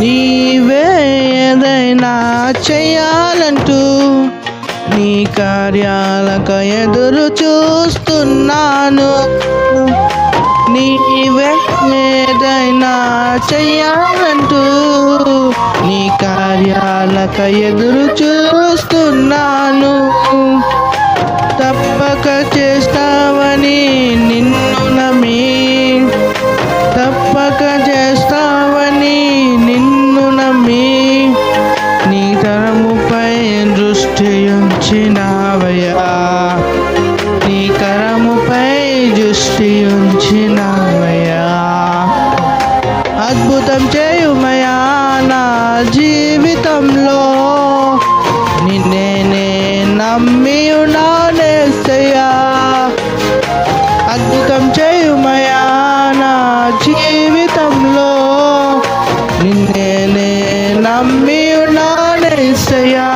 నీవే ఏదైనా చెయ్యాలంటూ నీ కార్యాలకు ఎదురు చూస్తున్నాను. నీవే ఏదైనా చెయ్యాలంటూ నీ కార్యాలకు ఎదురు చూస్తున్నాను. తప్పక చేస్తావని నిన్ను నమ్మి, తప్పక చేస్తావని నిన్ను నమ్మి నీ తరముపై దృష్టి ఉంచినావయ్యా, నీ కరముపై దృష్టి ఉంచినావయ్యా. అద్భుతం చేయుమయా నా జీవితంలో, నిన్నే నమ్మి ఉన్నానేసయ్యా. అద్భుతం చేయుమయా నా జీవితంలో, నిన్నే నమ్మి ఉన్నానేసయ్యా.